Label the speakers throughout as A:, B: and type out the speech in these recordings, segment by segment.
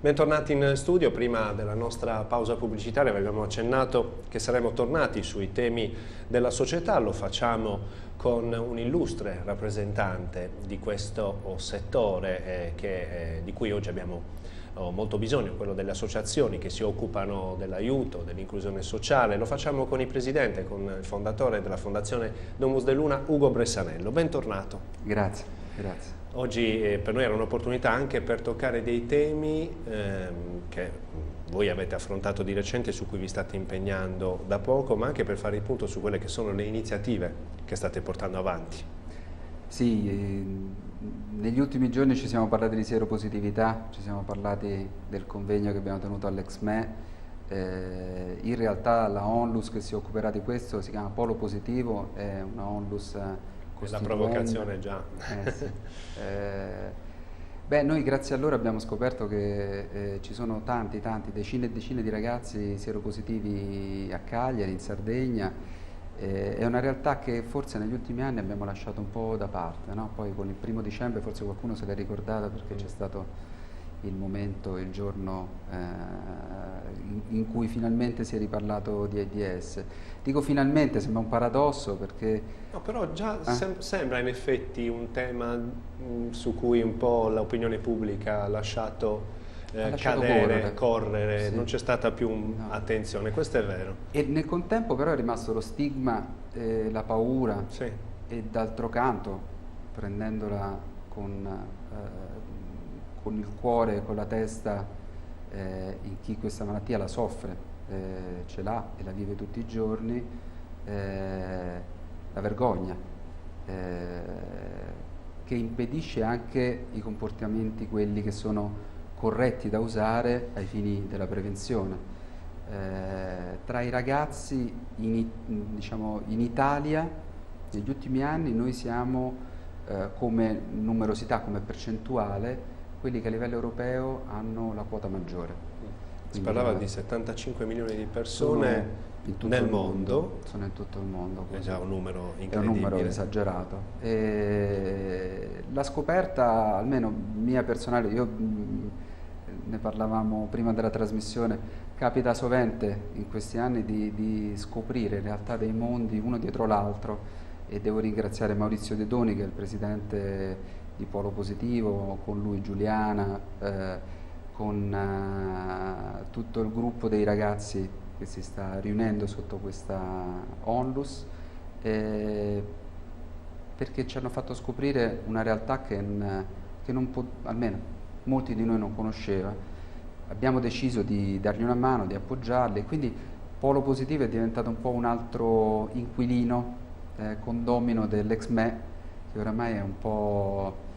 A: Bentornati in studio. Prima della nostra pausa pubblicitaria avevamo accennato che saremmo tornati sui temi della società, lo facciamo con un illustre rappresentante di questo settore di cui oggi abbiamo molto bisogno, quello delle associazioni che si occupano dell'aiuto, dell'inclusione sociale. Lo facciamo con il presidente, con il fondatore della Fondazione Domus de Luna, Ugo Bressanello. Bentornato.
B: Grazie, grazie.
A: Oggi per noi era un'opportunità anche per toccare dei temi che voi avete affrontato di recente, su cui vi state impegnando da poco, ma anche per fare il punto su quelle che sono le iniziative che state portando avanti.
B: Sì, negli ultimi giorni ci siamo parlati di sieropositività, ci siamo parlati del convegno che abbiamo tenuto all'Exme. In realtà la Onlus che si occuperà di questo si chiama Polo Positivo, è una Onlus
A: la provocazione già.
B: Sì. Noi grazie a loro abbiamo scoperto che ci sono tanti, decine e decine di ragazzi sieropositivi a Cagliari, in Sardegna. È una realtà che forse negli ultimi anni abbiamo lasciato un po' da parte, no? Poi con il 1° dicembre forse qualcuno se l'è ricordata perché c'è stato il momento, il giorno in cui finalmente si è riparlato di AIDS. Dico finalmente, sembra un paradosso perché...
A: No, però già sembra in effetti un tema su cui un po' l'opinione pubblica ha lasciato correre, sì. Non c'è stata più attenzione, questo è vero. E
B: nel contempo però è rimasto lo stigma, la paura,
A: sì.
B: E d'altro canto, prendendola con il cuore, con la testa in chi questa malattia la soffre, ce l'ha e la vive tutti i giorni, la vergogna che impedisce anche i comportamenti, quelli che sono corretti da usare ai fini della prevenzione. Tra i ragazzi in Italia negli ultimi anni noi siamo come numerosità, come percentuale, quelli che a livello europeo hanno la quota maggiore.
A: Si parlava di 75 milioni di persone nel mondo.
B: Sono in tutto il mondo.
A: È già un numero incredibile.
B: È un numero esagerato. La scoperta, almeno mia personale, ne parlavamo prima della trasmissione, capita sovente in questi anni di scoprire in realtà dei mondi uno dietro l'altro, e devo ringraziare Maurizio De Doni che è il presidente di Polo Positivo, con lui Giuliana, con tutto il gruppo dei ragazzi che si sta riunendo sotto questa Onlus, perché ci hanno fatto scoprire una realtà che non può, almeno molti di noi non conosceva. Abbiamo deciso di dargli una mano, di appoggiarli, quindi Polo Positivo è diventato un po' un altro inquilino, condomino dell'Exme, che oramai è un po'...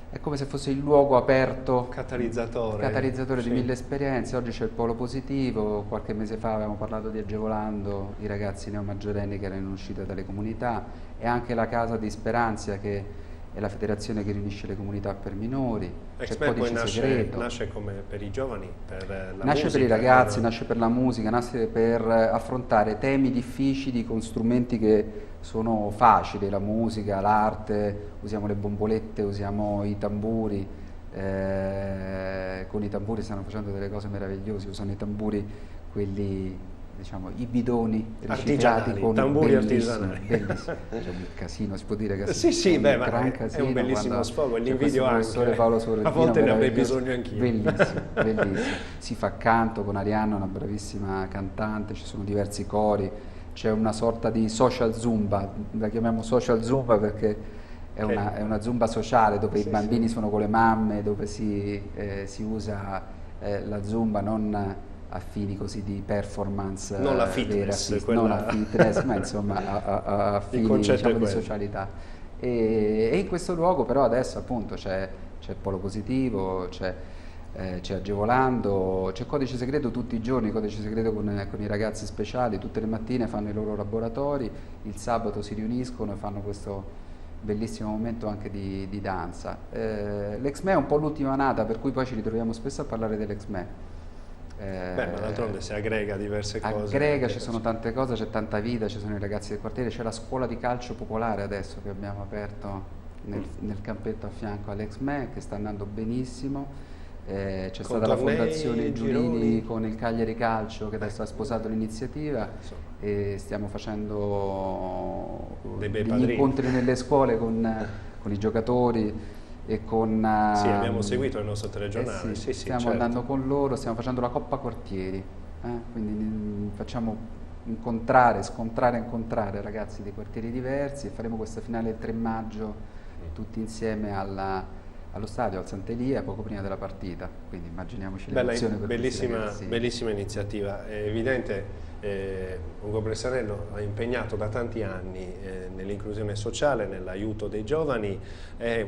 B: È come se fosse il luogo aperto, catalizzatore
A: sì.
B: Di mille esperienze. Oggi c'è il Polo Positivo, qualche mese fa avevamo parlato di Agevolando i ragazzi neomaggiorenni che erano in uscita dalle comunità, e anche la Casa di Speranzia, che è la federazione che riunisce le comunità per minori. C'è Codice Segreto.
A: Nasce come per i giovani, per la
B: nasce
A: musica,
B: per i ragazzi, nasce per la musica, nasce per affrontare temi difficili con strumenti che sono facili, la musica, l'arte, usiamo le bombolette, usiamo i tamburi, con i tamburi stanno facendo delle cose meravigliose, usano i tamburi, quelli, diciamo, i bidoni riciclati con
A: tamburi artigianali.
B: Bellissimo. C'è un casino, si può dire casino.
A: Sì, beh, ma è un bellissimo sfogo, l'invidio anche.
B: Paolo Sorrentino,
A: a volte ne avrei bisogno anch'io.
B: Bellissimo, bellissimo. Si fa canto con Arianna, una bravissima cantante, ci sono diversi cori. C'è una sorta di social zumba, la chiamiamo social zumba perché è una zumba sociale dove i bambini sono con le mamme, dove si usa la zumba non a fini così di performance,
A: non la fitness,
B: non la fitness, ma insomma a fini, diciamo, di socialità. E in questo luogo però adesso appunto c'è Polo Positivo, c'è Agevolando, c'è Codice Segreto tutti i giorni, Codice Segreto con i ragazzi speciali, tutte le mattine fanno i loro laboratori, il sabato si riuniscono e fanno questo bellissimo momento anche di danza. L'Exme è un po' l'ultima nata, per cui poi ci ritroviamo spesso a parlare dell'Exme.
A: Ma d'altronde si aggrega diverse cose.
B: Ci sono tante cose, c'è tanta vita, ci sono i ragazzi del quartiere, c'è la scuola di calcio popolare adesso che abbiamo aperto nel campetto a fianco all'Exme, che sta andando benissimo. c'è stata la Fondazione Giulini con il Cagliari Calcio che adesso ha sposato l'iniziativa e stiamo facendo degli incontri nelle scuole con i giocatori e con...
A: Sì, abbiamo seguito il nostro telegiornale.
B: Stiamo andando con loro, stiamo facendo la Coppa Quartieri, quindi facciamo incontrare ragazzi di quartieri diversi e faremo questa finale il 3 maggio tutti insieme allo stadio, al Sant'Elia, poco prima della partita, quindi immaginiamoci l'emozione per
A: bellissima iniziativa. È evidente, Ugo Bressanello ha impegnato da tanti anni nell'inclusione sociale, nell'aiuto dei giovani, è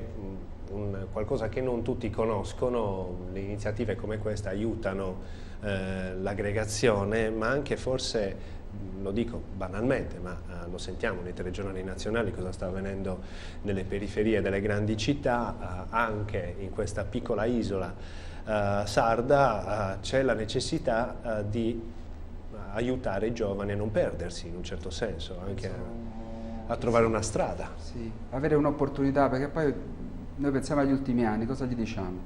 A: qualcosa che non tutti conoscono. Le iniziative come questa aiutano l'aggregazione, ma anche forse, lo dico banalmente, ma lo sentiamo nei telegiornali nazionali cosa sta avvenendo nelle periferie delle grandi città, anche in questa piccola isola sarda c'è la necessità di aiutare i giovani a non perdersi, in un certo senso, anche a trovare una strada.
B: Sì, avere un'opportunità, perché poi noi pensiamo agli ultimi anni, cosa gli diciamo?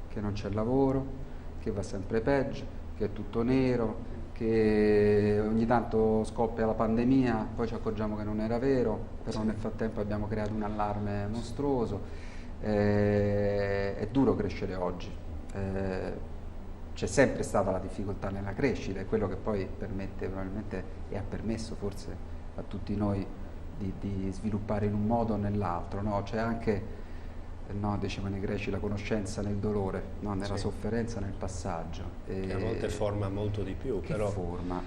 B: Che non c'è lavoro, che va sempre peggio, che è tutto nero, che ogni tanto scoppia la pandemia, poi ci accorgiamo che non era vero, però nel frattempo abbiamo creato un allarme mostruoso. È duro crescere oggi, c'è sempre stata la difficoltà nella crescita, è quello che poi permette probabilmente e ha permesso forse a tutti noi di sviluppare in un modo o nell'altro, no? C'è anche, dicevano i greci, la conoscenza nel dolore, nella sofferenza, nel passaggio.
A: Che a volte forma molto di più.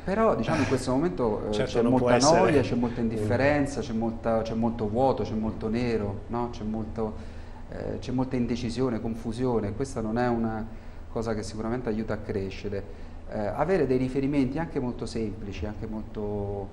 B: Però diciamo in questo momento c'è molta noia, c'è molta indifferenza, c'è molto vuoto, c'è molto nero, no? C'è molta indecisione, confusione. Questa non è una cosa che sicuramente aiuta a crescere. Avere dei riferimenti anche molto semplici, anche molto...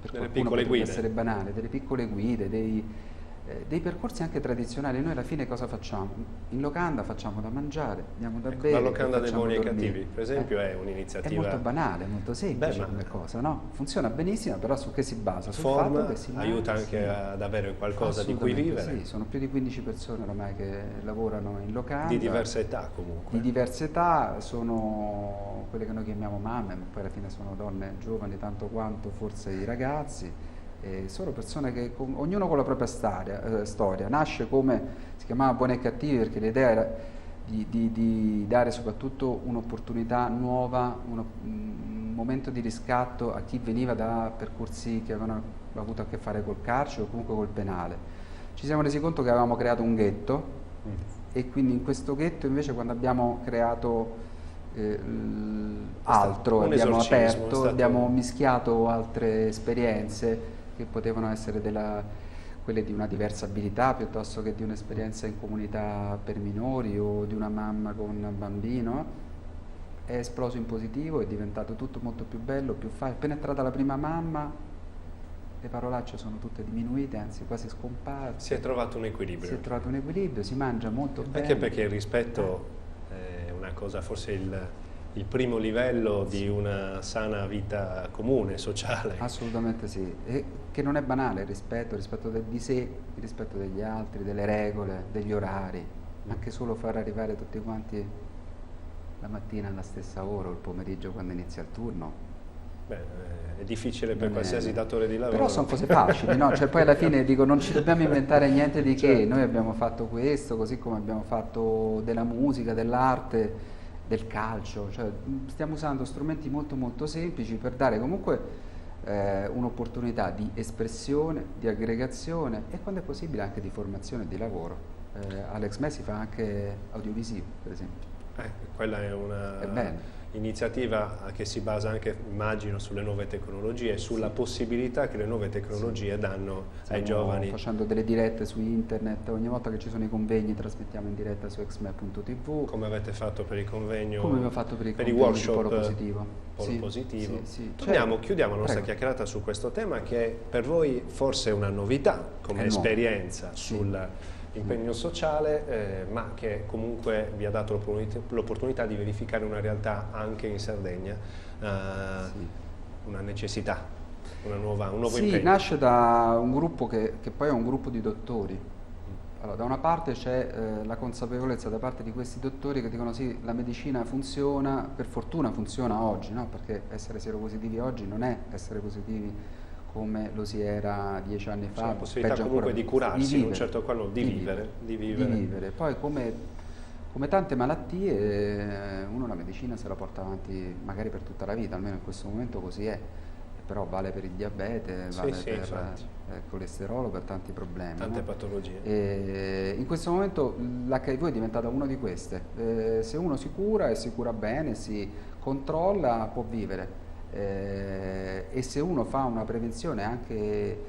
B: per
A: delle piccole
B: guide. Essere banale, delle piccole guide, dei percorsi anche tradizionali. Noi alla fine cosa facciamo? In locanda facciamo da mangiare, diamo da bere.
A: La locanda dei buoni e cattivi, per esempio, è un'iniziativa...
B: È molto banale, molto semplice come cosa, no? Funziona benissimo, però su che si basa? Sul fatto che si
A: aiuta anche ad avere qualcosa di cui vivere.
B: Sì, sono più di 15 persone ormai che lavorano in locanda.
A: Di diversa età comunque.
B: Di diversa età, sono quelle che noi chiamiamo mamme, ma poi alla fine sono donne giovani tanto quanto forse i ragazzi. Sono persone che ognuno con la propria storia, nasce come, si chiamava Buoni e Cattivi perché l'idea era di dare soprattutto un'opportunità nuova, un momento di riscatto a chi veniva da percorsi che avevano avuto a che fare col carcere o comunque col penale. Ci siamo resi conto che avevamo creato un ghetto e quindi in questo ghetto invece quando abbiamo creato altro, abbiamo aperto, abbiamo mischiato altre esperienze che potevano essere quelle di una diversa abilità piuttosto che di un'esperienza in comunità per minori o di una mamma con un bambino, è esploso in positivo, è diventato tutto molto più bello, più facile. Appena è entrata la prima mamma, le parolacce sono tutte diminuite, anzi quasi scomparse.
A: Si è trovato un equilibrio.
B: Si è trovato un equilibrio, si mangia molto bene.
A: Anche perché il rispetto è una cosa, forse il primo livello di una sana vita comune, sociale.
B: Assolutamente sì, e che non è banale il rispetto di sé, il rispetto degli altri, delle regole, degli orari, anche solo far arrivare tutti quanti la mattina alla stessa ora o il pomeriggio quando inizia il turno.
A: È difficile per qualsiasi datore di lavoro.
B: Però sono cose facili, no? Cioè poi alla fine dico non ci dobbiamo inventare niente di che, noi abbiamo fatto questo, così come abbiamo fatto della musica, dell'arte, del calcio, cioè stiamo usando strumenti molto molto semplici per dare comunque un'opportunità di espressione, di aggregazione e quando è possibile anche di formazione e di lavoro. Alex Messi fa anche audiovisivo, per esempio.
A: Quella è una iniziativa che si basa anche, immagino, sulle nuove tecnologie, sulla possibilità che le nuove tecnologie danno ai giovani.
B: Facendo delle dirette su internet, ogni volta che ci sono i convegni trasmettiamo in diretta su xme.tv.
A: Come avete fatto per il convegno?
B: Come abbiamo fatto per i
A: workshop
B: Polo Positivo.
A: Positivo.
B: Sì.
A: Chiudiamo la nostra chiacchierata su questo tema che per voi forse è una novità come esperienza sull'impegno sociale, ma che comunque vi ha dato l'opportunità di verificare una realtà anche in Sardegna, una necessità, un nuovo impegno.
B: Nasce da un gruppo che poi è un gruppo di dottori. Allora, da una parte c'è la consapevolezza da parte di questi dottori che dicono sì, la medicina funziona, per fortuna funziona oggi, no? Perché essere seropositivi oggi non è essere positivi come lo si era 10 anni fa.
A: C'è la possibilità comunque di curarsi, in un certo qual di vivere.
B: Poi come tante malattie, uno la medicina se la porta avanti magari per tutta la vita, almeno in questo momento così è. Però vale per il diabete, vale per il colesterolo, per tanti problemi.
A: Tante patologie.
B: E in questo momento l'HIV è diventata una di queste. Se uno si cura e si cura bene, si controlla, può vivere. E se uno fa una prevenzione anche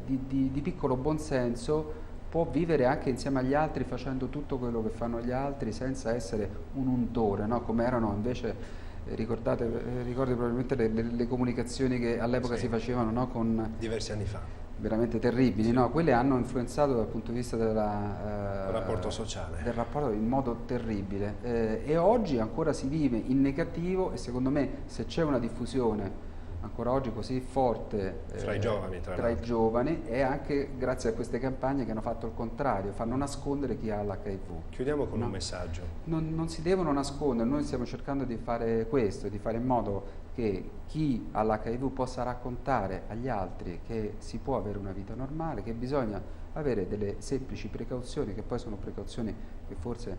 B: di piccolo buonsenso, può vivere anche insieme agli altri facendo tutto quello che fanno gli altri senza essere un untore, no? Come erano invece... ricordi probabilmente le comunicazioni che all'epoca si facevano, no? Con
A: diversi anni fa.
B: Veramente terribili, no? Quelle hanno influenzato dal punto di vista del
A: rapporto sociale.
B: Del rapporto in modo terribile. E oggi ancora si vive in negativo e secondo me se c'è una diffusione ancora oggi così forte
A: fra i giovani,
B: tra i giovani, è anche grazie a queste campagne che hanno fatto il contrario, fanno nascondere chi ha l'HIV.
A: Chiudiamo con un messaggio.
B: Non si devono nascondere, noi stiamo cercando di fare questo, di fare in modo che chi ha l'HIV possa raccontare agli altri che si può avere una vita normale, che bisogna avere delle semplici precauzioni, che poi sono precauzioni che forse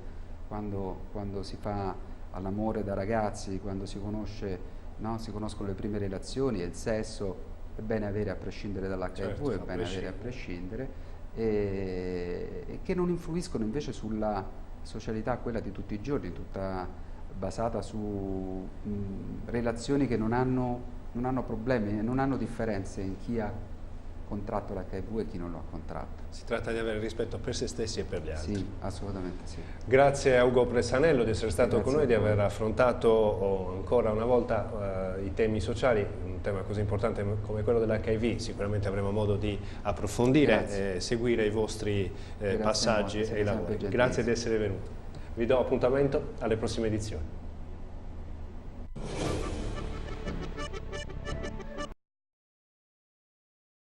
B: quando si fa all'amore da ragazzi, quando si conosce, no? Si conoscono le prime relazioni e il sesso è bene avere a prescindere dall'HIV, è bene avere a prescindere, e che non influiscono invece sulla socialità, quella di tutti i giorni, tutta basata su relazioni che non hanno problemi, non hanno differenze in chi ha contratto l'HIV e chi non lo ha contratto.
A: Si tratta di avere rispetto per se stessi e per gli altri.
B: Sì, assolutamente sì.
A: Grazie a Ugo Pressanello di essere stato con noi, di aver affrontato ancora una volta i temi sociali, un tema così importante come quello dell'HIV. Sicuramente avremo modo di approfondire e seguire i vostri passaggi e i lavori. Grazie di essere venuti. Vi do appuntamento alle prossime edizioni.